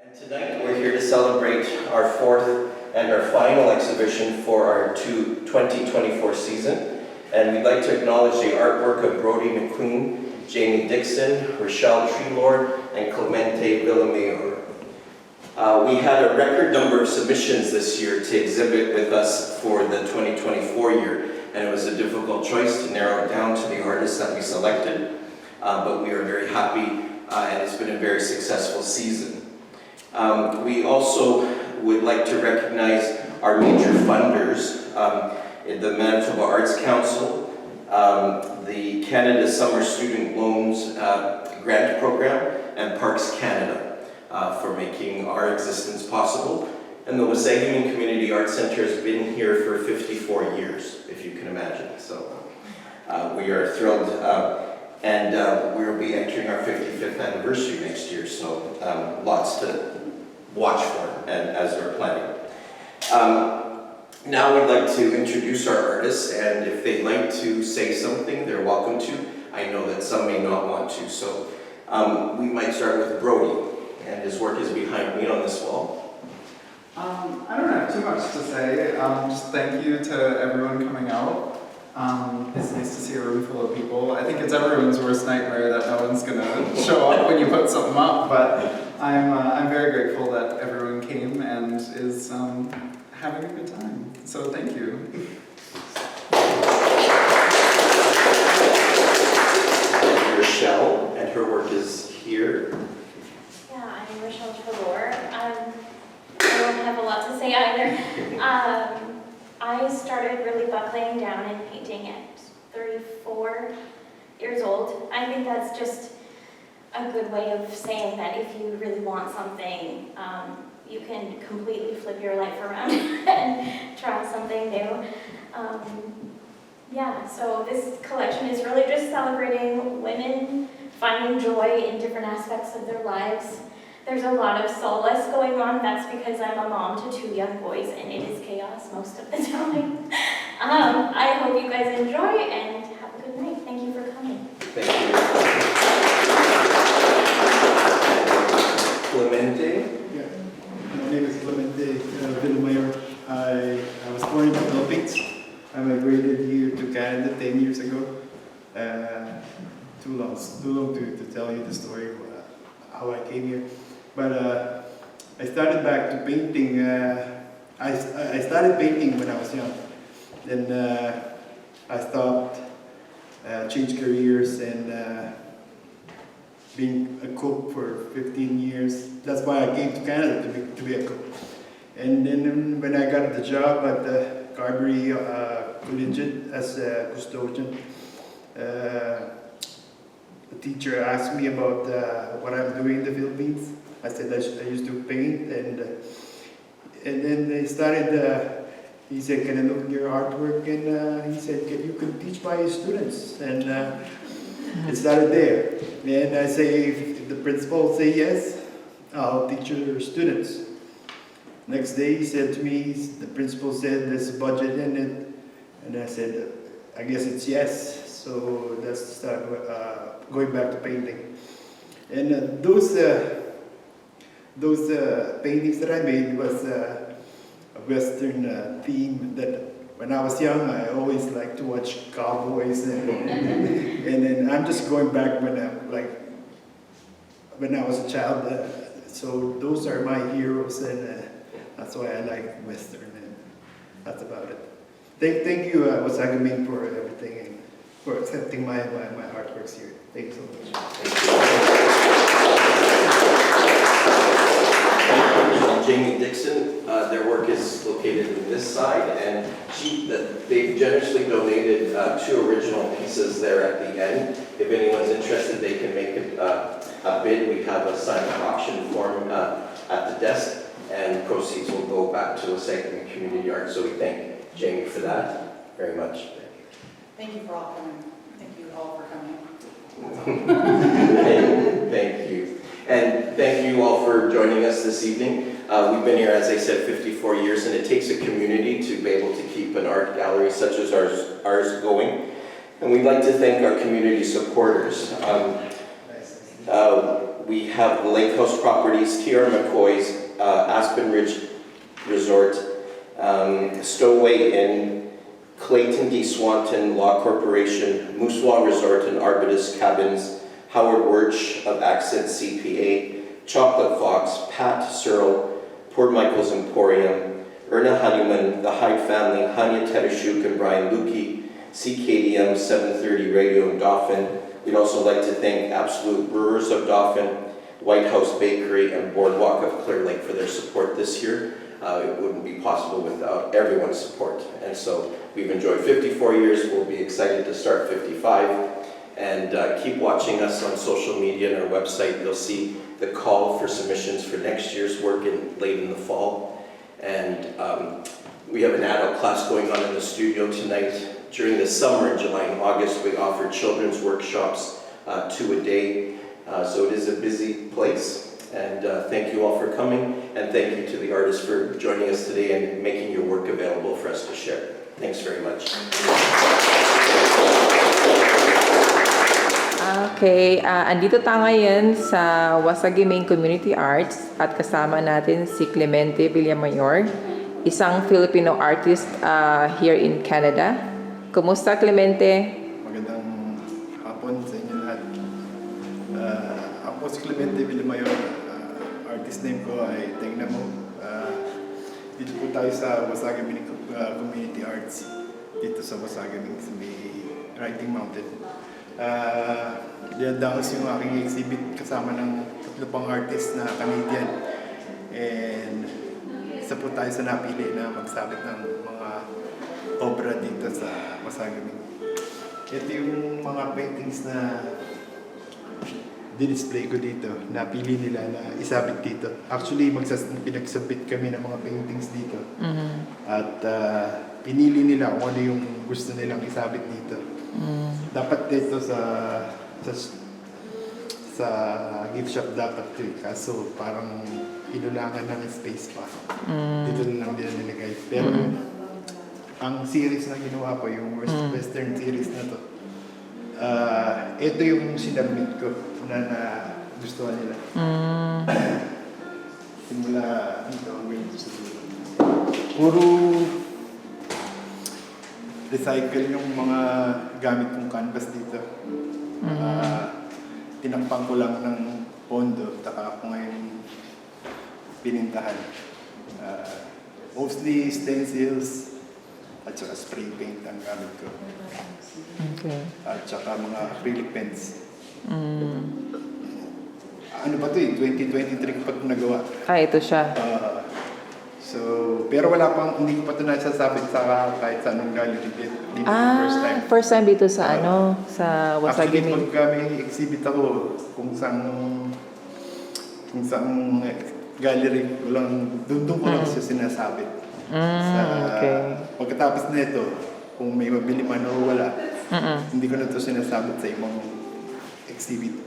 And tonight we're here to celebrate our fourth and our final exhibition for our 2024 season. And we'd like to acknowledge the artwork of Brody McQueen, Jamie Dixon, Rochelle Treelord, and Clemente Villamayor. We had a record number of submissions this year to exhibit with us for the 2024 year, and it was a difficult choice to narrow it down to the artists that we selected, but we are very happy, and it's been a very successful season. We also would like to recognize our major funders, the Manitoba Arts Council, the Canada Summer Student Loans Grant Program, and Parks Canada for making our existence possible. And the Wasagaming Community Arts Centre has been here for 54 years, if you can imagine. So we are thrilled, and we'll be entering our 55th anniversary next year, so lots to watch for and as we're planning. Now we'd like to introduce our artists, and if they'd like to say something, they're welcome to. I know that some may not want to, so we might start with Brody, and his work is behind me on this wall. I don't have too much to say. Just thank you to everyone coming out. It's nice to see a room full of people. I think it's everyone's worst nightmare that no one's gonna show up when you put something up, but I'm very grateful that everyone came and is having a good time. So thank you. Rochelle, and her work is here. Yeah, I'm Rochelle Treelord. I don't have a lot to say either. I started really buckling down and painting at 34 years old. I think that's just a good way of saying that if you really want something, you can completely flip your life around and try something new. Yeah, so this collection is really just celebrating women finding joy in different aspects of their lives. There's a lot of solace going on. That's because I'm a mom to 2 young boys and it is chaos most of the time. I hope you guys enjoy and have a good night. Thank you for coming. Thank you. Clemente? Yeah, my name is Clemente Villamayor. I was born in the Philippines. I migrated here to Canada 10 years ago. Too long to tell you the story of how I came here. But I started back to painting. I started painting when I was young. Then I stopped, changed careers, and being a cook for 15 years. That's why I came to Canada to be a cook. And then when I got the job at the Carberry Collegiate as a custodian, the teacher asked me about what I'm doing in the Philippines. I said I used to paint, and then they started. He said, "Can I look at your artwork?" And he said, "You can teach my students." And it started there. And I say, if the principal say yes, I'll teach your students. Next day, he said to me, the principal said there's a budget in it, and I said, I guess it's yes. So let's start going back to painting. And those paintings that I made was a Western theme that when I was young, I always liked to watch cowboys, and then I'm just going back when I was a child. So those are my heroes, and that's why I like Western, and that's about it. Thank you, Wasagaming, for everything and for accepting my artworks here. Thank you so much. Jamie Dixon, their work is located in this side, and they've generously donated 2 original pieces there at the end. If anyone's interested, they can make a bid. We have a silent auction form at the desk, and proceeds will go back to Wasagaming Community Arts. So we thank Jamie for that very much. Thank you for all coming. Thank you all for coming. Thank you. And thank you all for joining us this evening. We've been here, as I said, 54 years, and it takes a community to be able to keep an art gallery such as ours going. And we'd like to thank our community supporters. We have the Lake House Properties, TR McCoy's, Aspen Ridge Resort, Stowaway Inn, Clayton D. Swanton Law Corporation, Moosewa Resort and Arbutus Cabins, Howard Wirch of Accent CPA, Chocolate Fox, Pat Searle, Port Michael's Emporium, Erna Honeyman, the Hyde Family, Hanya Tedeshuk and Brian Lukey, CKDM 730 Radio and Dauphin. We'd also like to thank Absolute Brewers of Dauphin, White House Bakery, and Boardwalk of Clear Lake for their support this year. It wouldn't be possible without everyone's support. And so we've enjoyed 54 years. We'll be excited to start 55. And keep watching us on social media and our website. You'll see the call for submissions for next year's work late in the fall. And we have an adult class going on in the studio tonight. During the summer in July and August, we offer children's workshops 2 a day. So it is a busy place. And thank you all for coming. And thank you to the artists for joining us today and making your work available for us to share. Thanks very much. Okay, andito tayo ngayon sa Wasagaming Community Arts at kasama natin si Clemente Villamayor, isang Filipino artist here in Canada. Kumusta, Clemente? Magandang hapon sa inyo lahat. Ako si Clemente Villamayor. Artist name ko ay Tingnan Mo. Dito po tayo sa Wasagaming Community Arts. Dito sa Wasagaming sa may Writing Mountain. Dinadaos yung aking exhibit kasama ng 3 pang artist na Canadian. And isa po tayo sa napili na magsabit ng mga obra dito sa Wasagaming. Ito yung mga paintings na display ko dito, napili nila na isabit dito. Actually, pinagsabit kami ng mga paintings dito. Mm-hmm. At pinili nila kung ano yung gusto nilang isabit dito. Dapat dito sa gift shop dapat ito. Kaso parang inulangan ng space pa. Dito na lang din nilagay. Pero ang series na ginawa ko, yung Western series na to, ito yung sinabit ko na gustuhan nila. Simula dito hanggang sa dulo. Puro recycle yung mga gamit kong canvas dito. Tinakpan ko lang ng pondo, taka ako ngayon pinintahan. Mostly stencils at saka spray paint ang gamit ko. Okay. At saka mga acrylic pens. Ano ba ito 2023 ko pa ito nagawa. Ito siya. Pero hindi ko pa ito nasasabit sa kahit sa anong gallery dito. First time. First time dito sa sa Actually, Wasagaming. pag may exhibit ako, kung saan gallery, doon ko lang siya sinasabit. Okay. Pagkatapos na ito, kung may mabili man o wala, hindi ko na ito sinasabit sa ibang exhibit.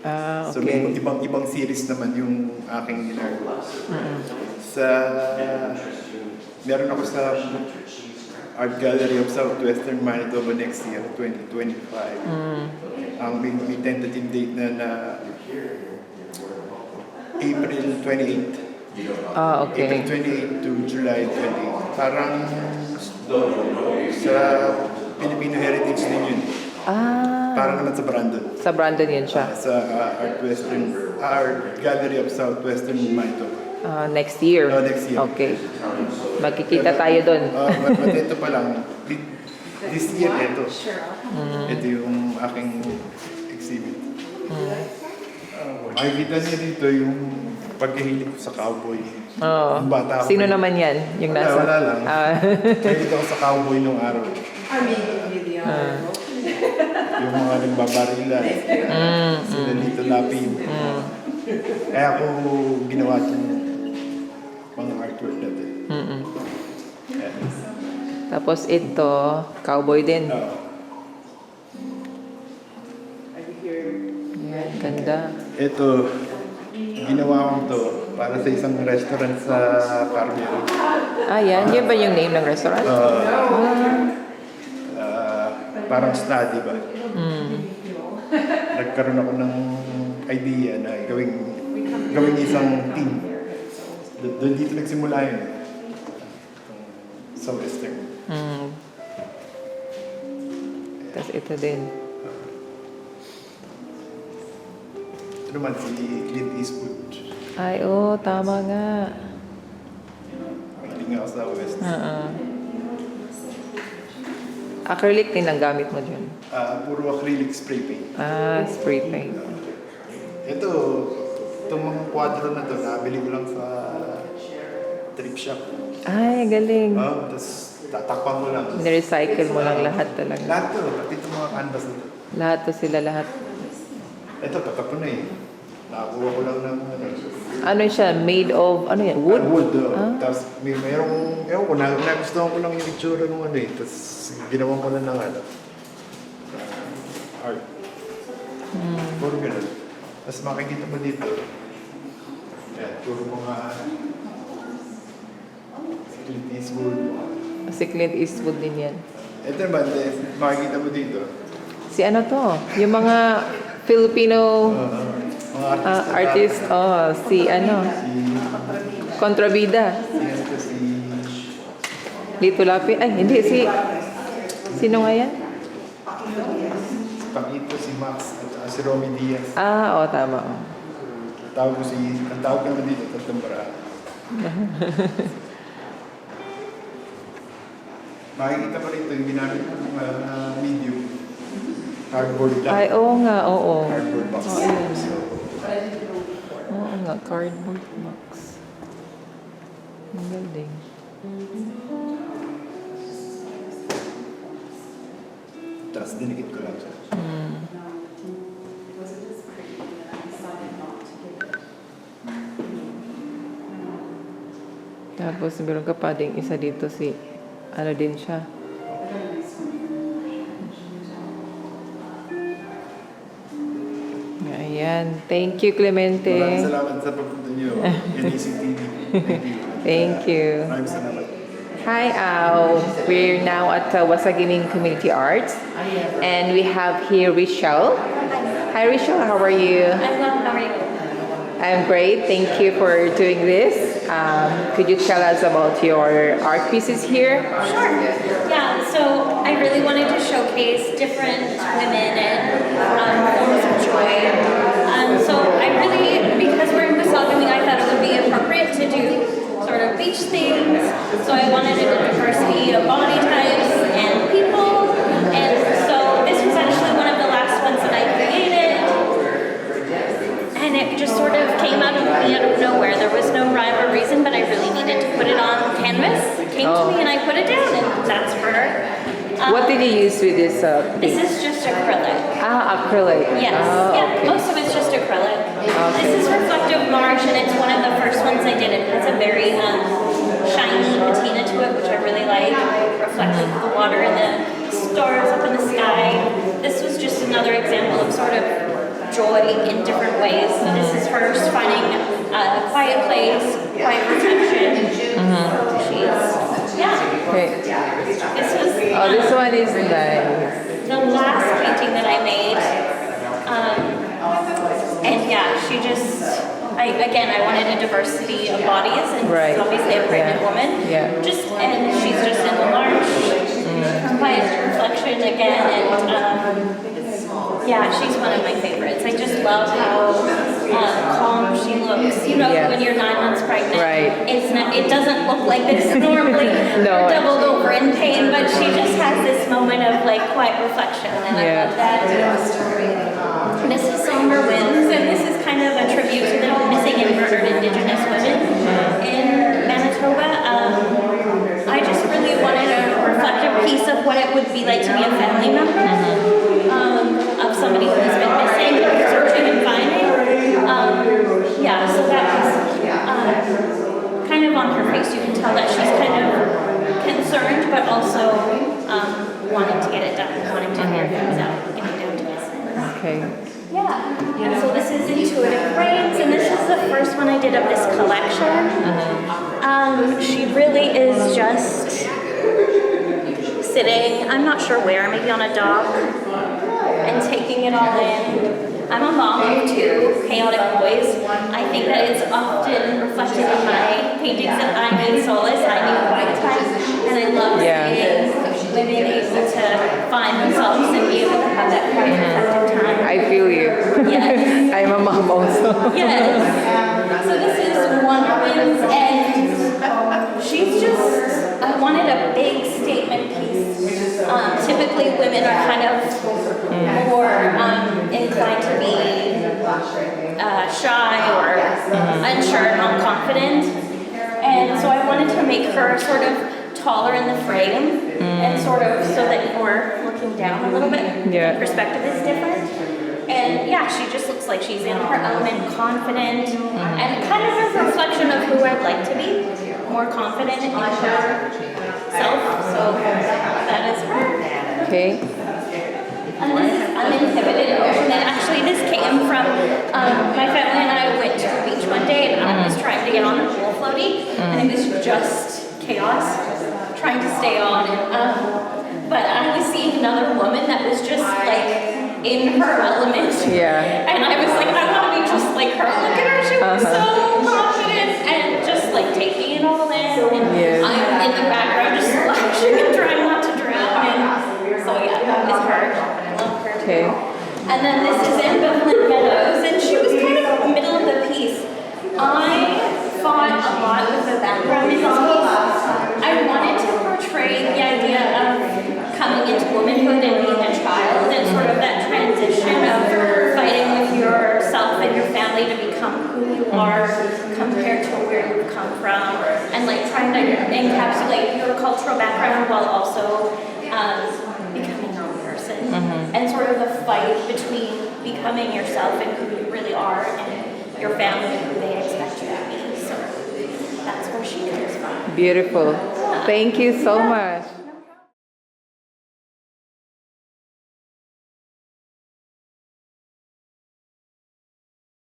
Okay. So may ibang series naman yung aking ginagawa. Meron ako sa Art Gallery of Southwestern Manitoba next year, 2025. Ang may tentative date na April 28. Okay. April 28 to July 28. Parang sa Filipino Heritage din yun. Parang naman sa Brandon. Sa Brandon yun siya. Sa Art Gallery of Southwestern Manitoba. Next year? Next year. Okay. Magkikita tayo doon. But ito pa lang. This year, ito. Ito yung aking exhibit. Makikita niyo dito yung pagkahilig ko sa cowboy. Yung bata ako. Sino naman yan? Yung nasa? Wala lang. Mahilig ako sa cowboy nung araw. Yung mga nagbabarilan. Sila dito lapid. Kaya ako ginawa itong mga artwork natin. Tapos ito, cowboy din. Yan, ganda. Ito, ginawa ko to para sa isang restaurant sa Carmel. Yan. Yan ba yung name ng restaurant? Parang study ba? Nagkaroon ako ng idea na gawing isang team. Doon dito nagsimula yun. Sa Western. Tapos ito din. Ito naman si Clint Eastwood. Ay, tama nga. Mahilig nga ako sa West. Acrylic din ang gamit mo dyan. Puro acrylic spray paint. Spray paint. Itong mga kwadro na to, nabili ko lang sa thrift shop. Ay, galing. Tapos tatakpan ko lang. Nirecycle mo lang lahat talaga. Lahat to, pati itong mga canvas na to. Lahat to sila lahat. Ito, tatapon na eh. Nakakuha ko lang ng Ano siya? Made of, ano yan? Wood? Wood. Tapos mayroong, ewan ko, nagustuhan ko lang yung itsura ng ano eh. Tapos ginawa ko lang ng art. Puro ganun. Tapos makikita mo dito. Yan, puro mga Clint Eastwood. Si Clint Eastwood din yan. Ito naman, makikita mo dito. Si ano to? Yung mga Filipino Mga artist. Si ano? Contrabida. Si Lito Lapid. Ay, hindi. Sino nga yan? Paquito, si Max, at si Romy Diaz. Tama. Ang tawag naman dito, Tatambara. Makikita mo rito yung ginamit ng medium. Cardboard lang. Ay, oo nga, oo. Cardboard box. Oo nga, cardboard box. Ang galing. Tapos dinikit ko lang siya. Tapos meron ka pa ding isa dito ano din siya. Ayan. Thank you, Clemente. Maraming salamat sa pagpunta niyo. NEC TV. Thank you. Thank you. Maraming salamat. Hi, we're now at Wasagaming Community Arts, and we have here Rachel. Hi, Rachel. How are you? I'm well, how are you? I'm great. Thank you for doing this. Could you tell us about your art pieces here? Sure. Yeah, so I really wanted to showcase different women and forms of joy. So I really, because we're in Wasagaming, I thought it would be appropriate to do sort of beach things. So I wanted a diversity of body types and people. And so this was actually one of the last ones that I created. And it just sort of came out of me out of nowhere. There was no rhyme or reason, but I really needed to put it on canvas. It came to me and I put it down, and that's for her. What did you use with this? This is just acrylic. Acrylic. Yes. Okay. Most of it's just acrylic. This is reflective marsh, and it's one of the first ones I did. It has a very shiny patina to it, which I really like. Reflective of the water and the stars up in the sky. This was just another example of sort of joy in different ways. So this is first finding a quiet place, quiet reflection. Okay. This was This one is nice. the last painting that I made. And yeah, she just, I wanted a diversity of bodies, and Right. she's obviously a pregnant woman. Yeah. And she's just in the marsh, quiet reflection again, and yeah, she's one of my favorites. I just love how calm she looks. You know, Yeah. when you're 9 months pregnant, Right. it doesn't look like this normally. No. Or doubled over in pain, but she just has this moment of like quiet reflection, and I Yeah. love that. This is Somber Winds, and this is kind of a tribute to the missing and murdered Indigenous women in Manitoba. I just really wanted a reflective piece of what it would be like to be a family member of somebody who's been missing, searching and finding. So that was kind of on her face. You can tell that she's kind of concerned, but also wanting to get it done, wanting to figure things out, getting down to business. Okay. Yeah. And so this is Intuitive Brains, and this is the first one I did of this collection. She really is just sitting, I'm not sure where, maybe on a dock, and taking it all in. I'm a mom of two chaotic boys. I think that it's often reflected in my paintings that I need solace, I need quiet time, and I love seeing women able to find themselves and be able to have that quiet, reflective time. I feel you. Yes. I'm a mom also. Yes. So this is one woman, and she's just, I wanted a big statement piece. Typically women are kind of more inclined to be shy or unsure, not confident. And so I wanted to make her sort of taller in the frame and sort of so that you're looking down a little bit. Yeah. The perspective is different. And yeah, she just looks like she's in her element, confident, and kind of a reflection of who I'd like to be, more confident in herself. So that is her. Okay. And this is uninhibited emotion. And actually, this came from my family and I went to the beach one day, and I was trying to get on a pool floaty, and it was just chaos, trying to stay on. But I was seeing another woman that was just like in her element. Yeah. And I was like, I want to be just like her. Look at her, she was so confident and just like taking it all in. And Yes. I'm in the background just splashing and trying not to drown. And so yeah, that is her. I love her. Okay. And then this is Ambivalent Meadows, and she was kind of middle of the piece. I fought a lot with the background in this piece. I wanted to portray the idea of coming into womanhood and being a child, and sort of that transition of fighting with yourself and your family to become who you are compared to where you've come from, and like trying to encapsulate your cultural background while also becoming your own person, and sort of the fight between becoming yourself and who you really are and your family and who they expect you to be. So that's where she comes from. Beautiful. Thank you so much.